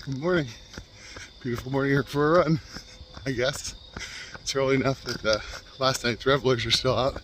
Good morning. Beautiful morning here for a run, I guess. It's early enough that last night's revelers are still out.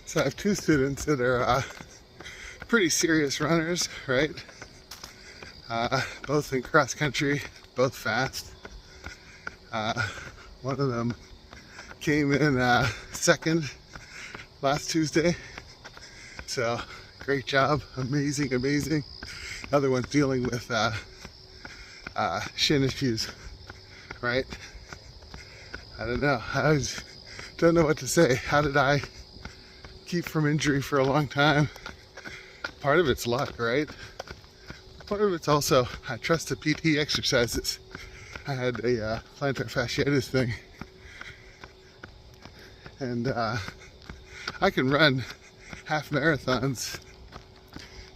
So I have two students that are pretty serious runners, right? Both in cross country, both fast. One of them came in second last Tuesday. So great job, amazing. The other one's dealing with shin issues, right? I don't know. Don't know what to say. How did I keep from injury for a long time? Part of it's luck, right? Part of it's also I trust the PT exercises. I had a plantar fasciitis thing, and I can run half marathons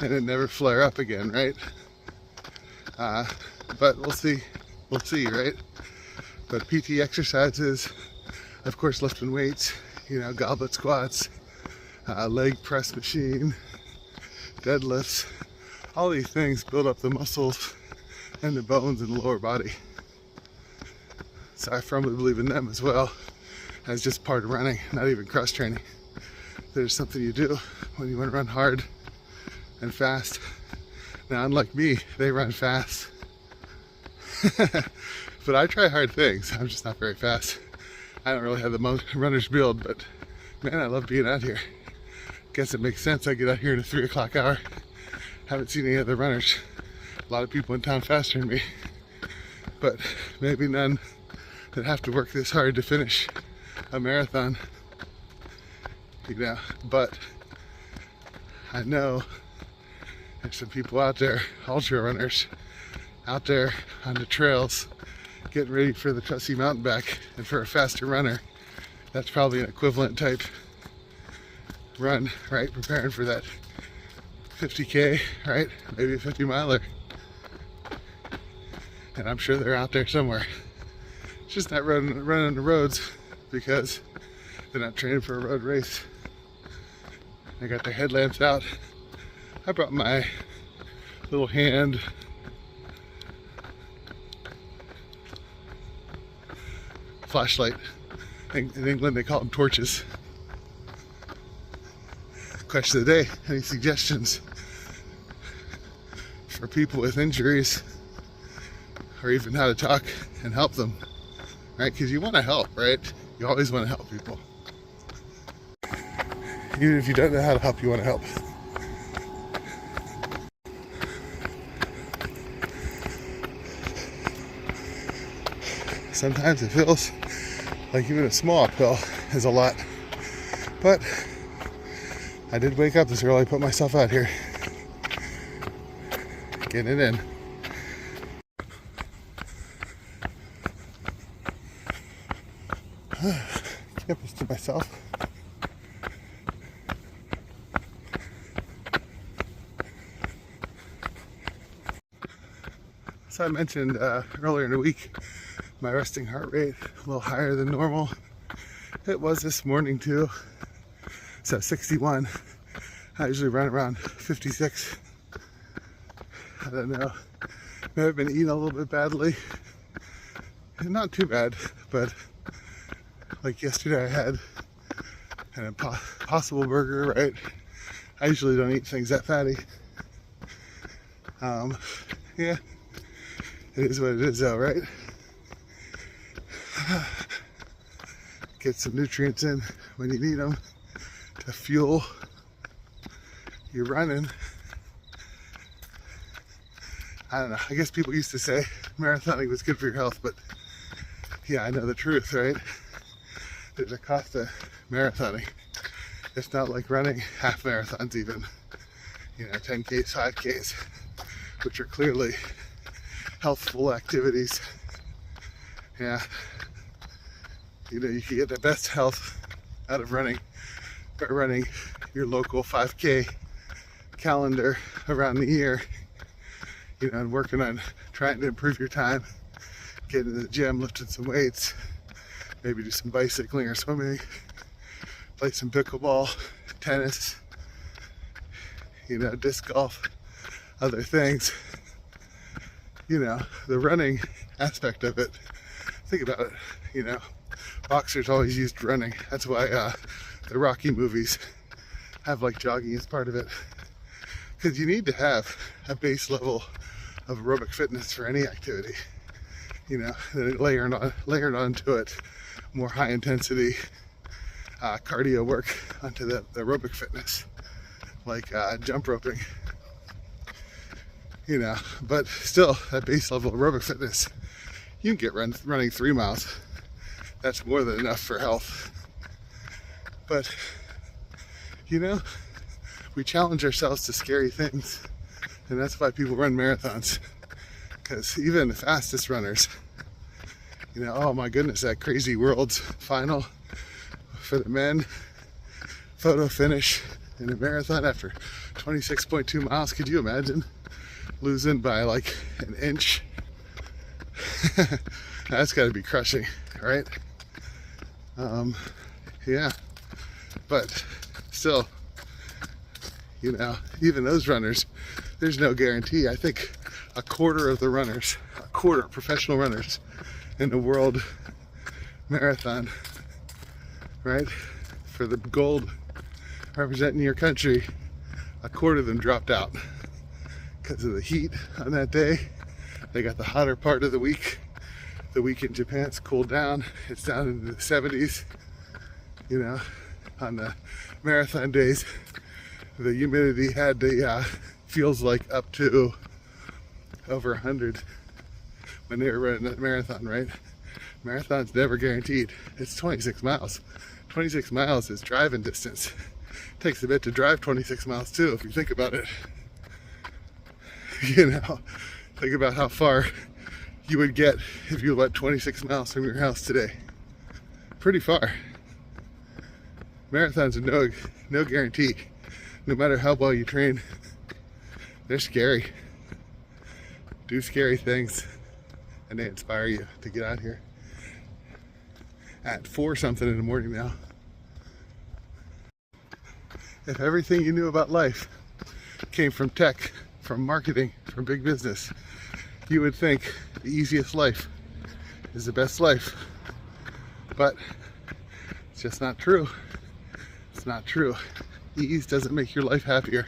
and it never flare up again, right? But we'll see, right? But PT exercises, of course, lifting weights, goblet squats, leg press machine, deadlifts, all these things build up the muscles and the bones in the lower body. So I firmly believe in them as well as just part of running, not even cross training. There's something you do when you want to run hard and fast. Now, unlike me, they run fast. But I try hard things. I'm just not very fast. I don't really have the runner's build, but man, I love being out here. Guess it makes sense. I get out here in the 3 o'clock hour. Haven't seen any other runners. A lot of people in town faster than me, but maybe none that have to work this hard to finish a marathon. But I know there's some people out there, ultra runners, out there on the trails, getting ready for the Tussey Mountain Back, and for a faster runner, that's probably an equivalent type run, right? Preparing for that 50K, right? Maybe a 50 miler. And I'm sure they're out there somewhere. It's just not running the roads because they're not training for a road race. They got their headlamps out. I brought my little hand flashlight. In England they call them torches. Question of the day, any suggestions for people with injuries, or even how to talk and help them, right? Because you want to help, right? You always want to help people. Even if you don't know how to help, you want to help. Sometimes it feels like even a small uphill is a lot, but I did wake up this early, put myself out here, getting it in. Campus to myself. So I mentioned earlier in the week, my resting heart rate a little higher than normal. It was this morning too. So 61. I usually run around 56. I don't know. May have been eating a little bit badly. Not too bad, but like yesterday I had an Impossible burger, right? I usually don't eat things that fatty. Yeah, it is what it is though, right? get some nutrients in when you need them to fuel your running. I don't know, I guess people used to say marathoning was good for your health, but yeah, I know the truth, right? There's a cost to marathoning. It's not like running half marathons even, 10Ks, 5Ks, which are clearly healthful activities. Yeah, you can get the best health out of running by running your local 5K calendar around the year, and working on trying to improve your time, getting to the gym, lifting some weights, maybe do some bicycling or swimming, play some pickleball, tennis, disc golf, other things. The running aspect of it, think about it, boxers always used running. That's why the Rocky movies have like jogging as part of it, because you need to have a base level of aerobic fitness for any activity, then layering onto it more high intensity cardio work onto the aerobic fitness, like jump roping, but still at base level aerobic fitness, you can get running 3 miles. That's more than enough for health. But we challenge ourselves to scary things, and that's why people run marathons, because even the fastest runners, oh my goodness, that crazy world's final for the men, photo finish in a marathon after 26.2 miles. Could you imagine losing by like an inch? That's got to be crushing, right? Yeah, but still, even those runners, there's no guarantee. I think a quarter professional runners in the world marathon, right, for the gold representing your country, a quarter of them dropped out because of the heat on that day. They got the hotter part of the week. The week in Japan's cooled down. It's down into the 70s. On the marathon days, the humidity had feels like up to over 100 when they were running that marathon, right? Marathon's never guaranteed. It's 26 miles. 26 miles is driving distance. It takes a bit to drive 26 miles too, if you think about it. Think about how far you would get if you went 26 miles from your house today. Pretty far. Marathons are no guarantee. No matter how well you train, they're scary. Do scary things, and they inspire you to get out here at 4 something in the morning now. If everything you knew about life came from tech, from marketing, from big business, you would think the easiest life is the best life. But it's just not true. It's not true. Ease doesn't make your life happier.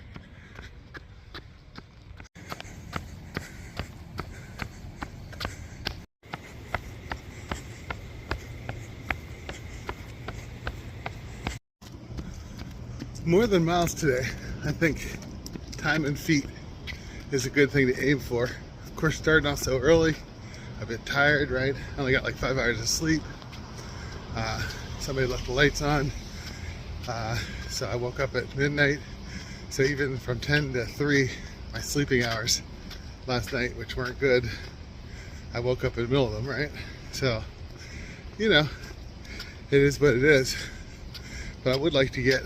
More than miles today, I think time and feet is a good thing to aim for. Of course, starting off so early, a bit tired, right? I only got like 5 hours of sleep. Somebody left the lights on, so I woke up at midnight. So even from 10 to 3, my sleeping hours last night, which weren't good, I woke up in the middle of them, right? So, it is what it is. But I would like to get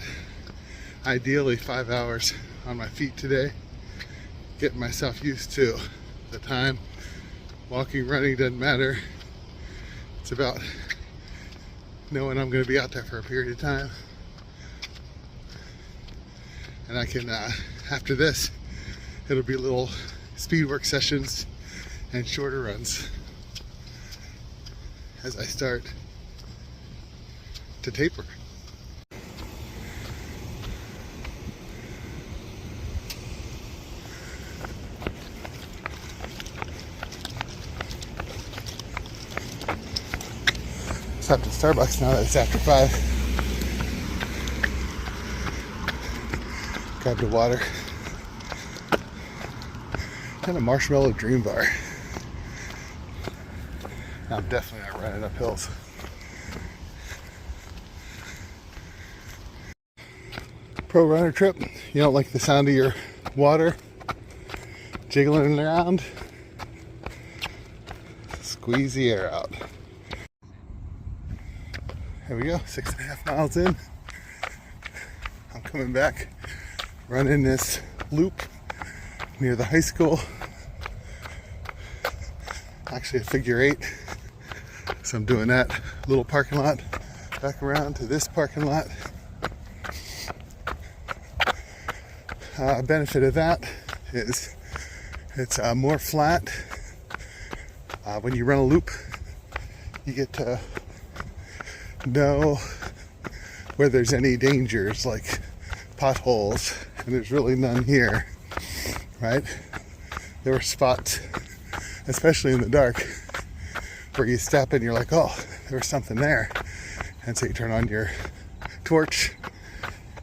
ideally 5 hours on my feet today, getting myself used to the time. Walking, running doesn't matter. It's about knowing I'm going to be out there for a period of time, and I can after this it'll be little speed work sessions and shorter runs as I start to taper. stopped at Starbucks now that it's after 5. Grabbed a water and a marshmallow dream bar. Now I'm definitely not running up hills. Pro runner trip. You don't like the sound of your water jiggling around? Squeeze the air out. There we go, 6.5 miles in. I'm coming back, running this loop near the high school. Actually a figure 8. So I'm doing that little parking lot back around to this parking lot. Benefit of that is it's more flat. When you run a loop, you get to know where there's any dangers like potholes, and there's really none here, right? There were spots, especially in the dark, where you step and you're like, oh, there was something there. And so you turn on your torch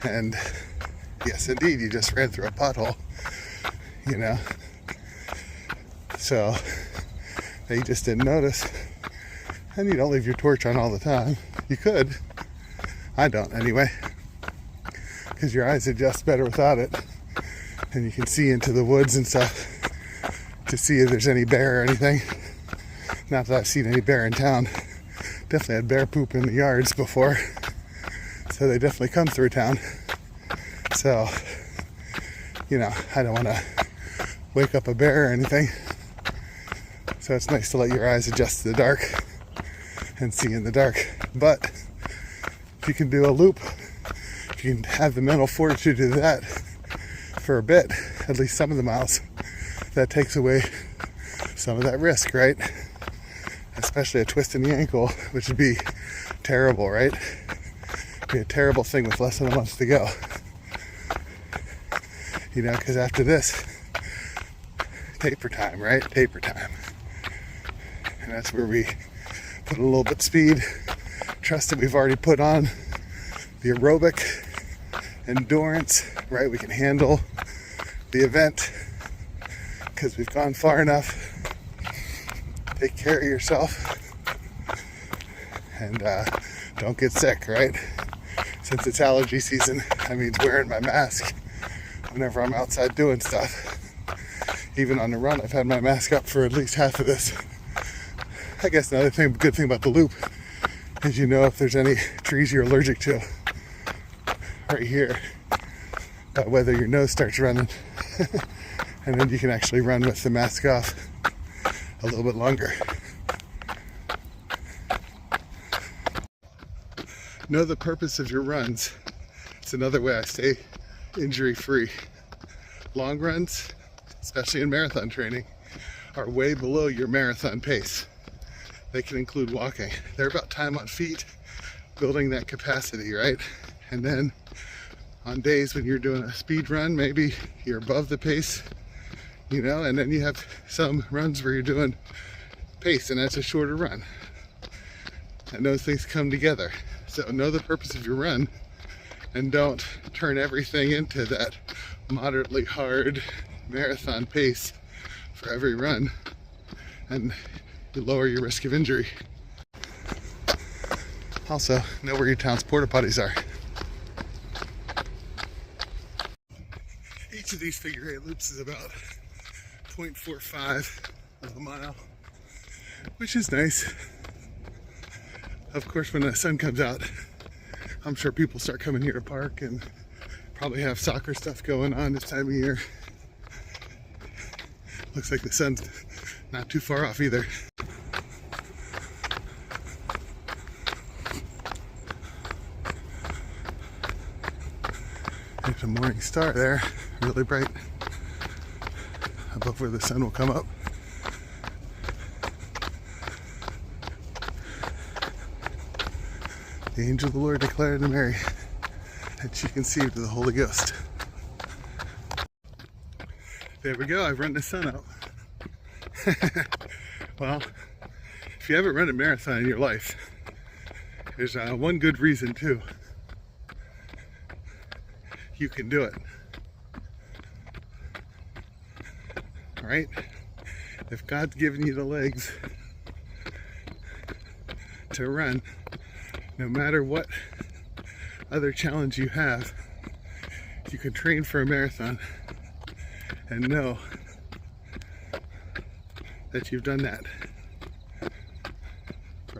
and yes, indeed, you just ran through a pothole, you know? So they just didn't notice. And you don't leave your torch on all the time. You could. I don't anyway. Because your eyes adjust better without it. And you can see into the woods and stuff to see if there's any bear or anything. Not that I've seen any bear in town. Definitely had bear poop in the yards before. So they definitely come through town. So, you know, I don't want to wake up a bear or anything. So it's nice to let your eyes adjust to the dark and see in the dark. But if you can do a loop, if you can have the mental fortitude to do that for a bit, at least some of the miles, that takes away some of that risk, right? Especially a twist in the ankle, which would be terrible, right? Be a terrible thing with less than a month to go. You know, because after this, taper time, right? Taper time. And that's where we put a little bit of speed, trust that we've already put on the aerobic endurance, right? We can handle the event because we've gone far enough. Take care of yourself and don't get sick, right? Since it's allergy season, that means wearing my mask whenever I'm outside doing stuff. Even on the run, I've had my mask up for at least half of this. I guess another thing, good thing about the loop is you know if there's any trees you're allergic to right here, whether your nose starts running, and then you can actually run with the mask off a little bit longer. Know the purpose of your runs. It's another way I stay injury-free. Long runs, especially in marathon training, are way below your marathon pace. They can include walking. They're about time on feet, building that capacity, right? And then on days when you're doing a speed run, maybe you're above the pace, you know, and then you have some runs where you're doing pace and that's a shorter run. And those things come together. So know the purpose of your run and don't turn everything into that moderately hard marathon pace for every run, and you lower your risk of injury. Also, know where your town's porta potties are. Each of these figure 8 loops is about 0.45 of a mile, which is nice. Of course, when the sun comes out, I'm sure people start coming here to park and probably have soccer stuff going on this time of year. Looks like the sun's not too far off either. There's a morning star there, really bright, above where the sun will come up. The angel of the Lord declared to Mary that she conceived of the Holy Ghost. There we go, I've run the sun out. Well, if you haven't run a marathon in your life, There's one good reason too. You can do it. All right? If God's given you the legs to run, no matter what other challenge you have, you can train for a marathon and know that you've done that,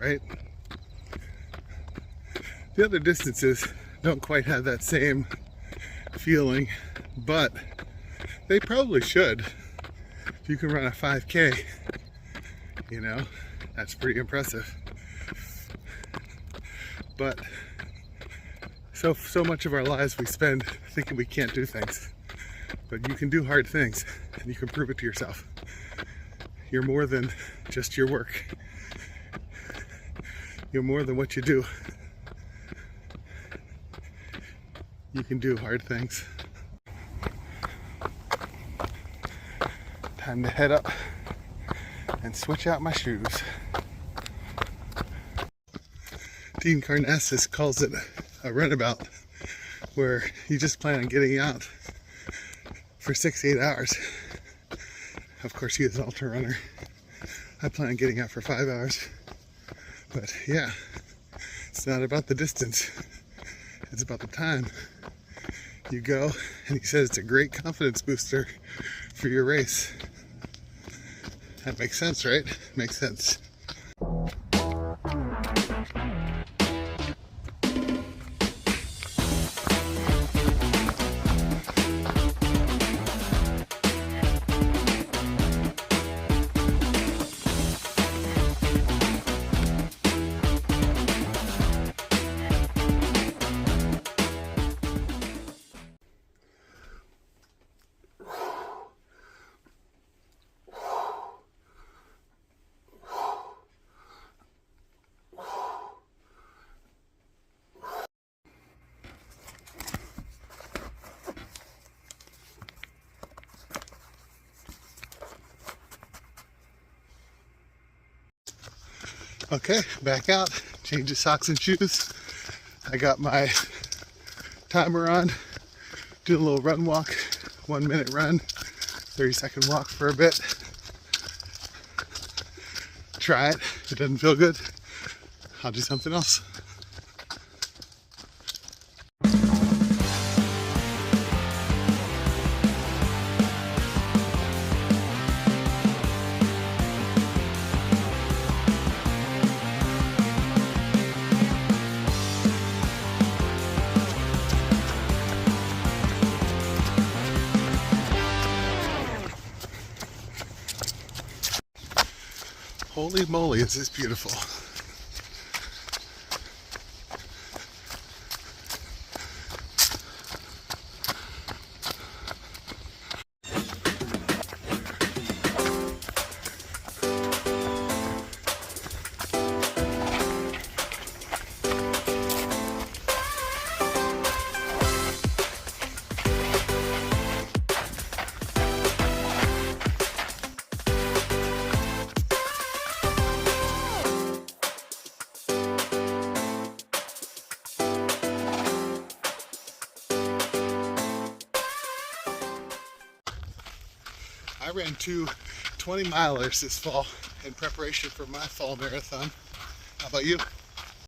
right? The other distances don't quite have that same feeling, but they probably should. If you can run a 5K, you know, that's pretty impressive. But so much of our lives we spend thinking we can't do things, but you can do hard things and you can prove it to yourself. You're more than just your work. You're more than what you do. You can do hard things. Time to head up and switch out my shoes. Dean Karnassus calls it a runabout, where you just plan on getting out for 6-8 hours. Of course, he is an ultra runner. I plan on getting out for 5 hours. But yeah, it's not about the distance. It's about the time you go. And he says it's a great confidence booster for your race. That makes sense, right? Makes sense. Okay, back out, change of socks and shoes. I got my timer on, do a little run walk, 1 minute run, 30-second walk for a bit. Try it, if it doesn't feel good, I'll do something else. Holy moly, is this beautiful. I ran 2 20-milers this fall in preparation for my fall marathon. How about you?